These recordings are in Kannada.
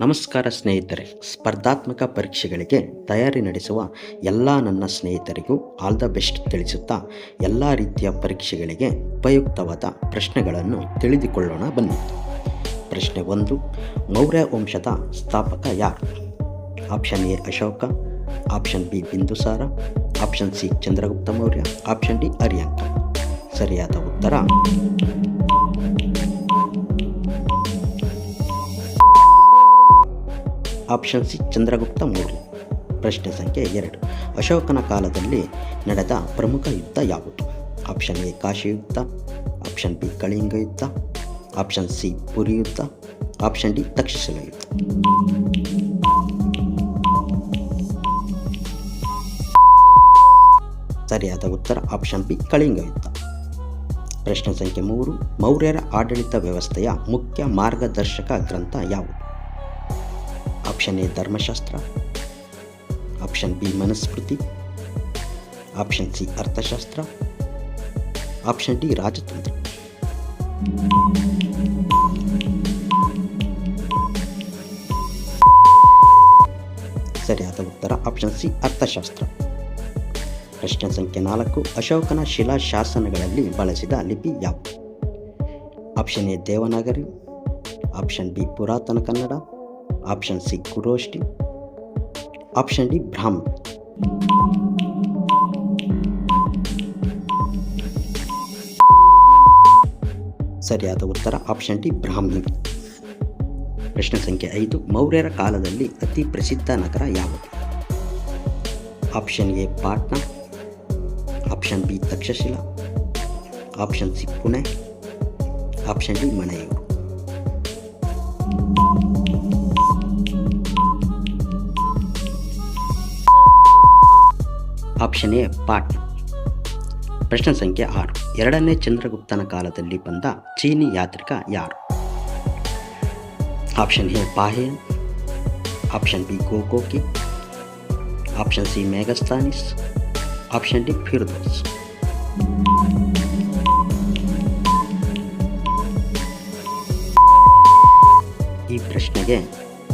ನಮಸ್ಕಾರ ಸ್ನೇಹಿತರೆ, ಸ್ಪರ್ಧಾತ್ಮಕ ಪರೀಕ್ಷೆಗಳಿಗೆ ತಯಾರಿ ನಡೆಸುವ ಎಲ್ಲ ನನ್ನ ಸ್ನೇಹಿತರಿಗೂ ಆಲ್ ದ ಬೆಸ್ಟ್ ತಿಳಿಸುತ್ತಾ ಎಲ್ಲ ರೀತಿಯ ಪರೀಕ್ಷೆಗಳಿಗೆ ಉಪಯುಕ್ತವಾದ ಪ್ರಶ್ನೆಗಳನ್ನು ತಿಳಿದುಕೊಳ್ಳೋಣ ಬನ್ನಿ. ಪ್ರಶ್ನೆ 1. ಮೌರ್ಯ ವಂಶದ ಸ್ಥಾಪಕ ಯಾರು? Option A Ashoka, option B Bindusara, option C Chandragupta Maurya, option D Aryanka. ಸರಿಯಾದ ಉತ್ತರ ಆಪ್ಷನ್ ಸಿ ಚಂದ್ರಗುಪ್ತ ಮೌರ್ಯ. ಪ್ರಶ್ನೆ ಸಂಖ್ಯೆ 2. ಅಶೋಕನ ಕಾಲದಲ್ಲಿ ನಡೆದ ಪ್ರಮುಖ ಯುದ್ಧ ಯಾವುದು? ಆಪ್ಷನ್ ಎ ಕಾಶಿ ಯುದ್ಧ, ಆಪ್ಷನ್ ಬಿ ಕಳಿಂಗ ಯುದ್ಧ, ಆಪ್ಷನ್ ಸಿ ಪುರಿ ಯುದ್ಧ, ಆಪ್ಷನ್ ಡಿ ತಕ್ಷಶಿಲ ಯುದ್ಧ. ಸರಿಯಾದ ಉತ್ತರ ಆಪ್ಷನ್ ಬಿ ಕಳಿಂಗ ಯುದ್ಧ. ಪ್ರಶ್ನೆ ಸಂಖ್ಯೆ 3. ಮೌರ್ಯರ ಆಡಳಿತ ವ್ಯವಸ್ಥೆಯ ಮುಖ್ಯ ಮಾರ್ಗದರ್ಶಕ ಗ್ರಂಥ ಯಾವುದು? Option A Dharmashastra, option B Manusmriti, option C ಅರ್ಥಶಾಸ್ತ್ರ, ಆಪ್ಷನ್ ಡಿ ರಾಜತಂತ್ರ. ಸರಿಯಾದ ಉತ್ತರ ಆಪ್ಷನ್ ಸಿ ಅರ್ಥಶಾಸ್ತ್ರ. ಪ್ರಶ್ನೆ ಸಂಖ್ಯೆ 4. ಅಶೋಕನ ಶಿಲಾಶಾಸನಗಳಲ್ಲಿ ಬಳಸಿದ ಲಿಪಿ ಯಾವುದು? Option A Devanagari, option B ಪುರಾತನ Kannada, option C Kharoshthi, option D Brahmi. ಸರಿಯಾದ ಉತ್ತರ ಆಪ್ಷನ್ ಡಿ ಬ್ರಾಹ್ಮಿ. ಪ್ರಶ್ನೆ ಸಂಖ್ಯೆ 5. ಮೌರ್ಯರ ಕಾಲದಲ್ಲಿ ಅತಿ ಪ್ರಸಿದ್ಧ ನಗರ ಯಾವುದು? Option A Patna, option B Takshashila, option C Pune, option D ಮಣೆಯೂರು. Option A Patna. ಪ್ರಶ್ನೆ ಸಂಖ್ಯೆ 6. ಎರಡನೇ ಚಂದ್ರಗುಪ್ತನ ಕಾಲದಲ್ಲಿ ಬಂದ ಚೀನಿ ಯಾತ್ರಿಕ ಯಾರು? Option A Fahien, option B ಗೋಕೋಕಿ, option C Megasthenes, option D Firdaus. ಈ ಪ್ರಶ್ನೆಗೆ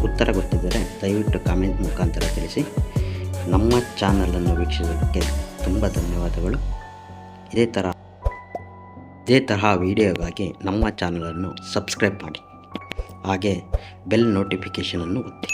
ಉತ್ತರ ಗೊತ್ತಿದ್ದರೆ ದಯವಿಟ್ಟು ಕಾಮೆಂಟ್ ಮುಖಾಂತರ ತಿಳಿಸಿ. ನಮ್ಮ ಚಾನಲನ್ನು ವೀಕ್ಷಿಸೋದಕ್ಕೆ ತುಂಬ ಧನ್ಯವಾದಗಳು. ಇದೇ ತರಹ ವಿಡಿಯೋಗಾಗಿ ನಮ್ಮ ಚಾನಲನ್ನು ಸಬ್ಸ್ಕ್ರೈಬ್ ಮಾಡಿ, ಹಾಗೆ ಬೆಲ್ ನೋಟಿಫಿಕೇಷನನ್ನು ಒತ್ತಿ.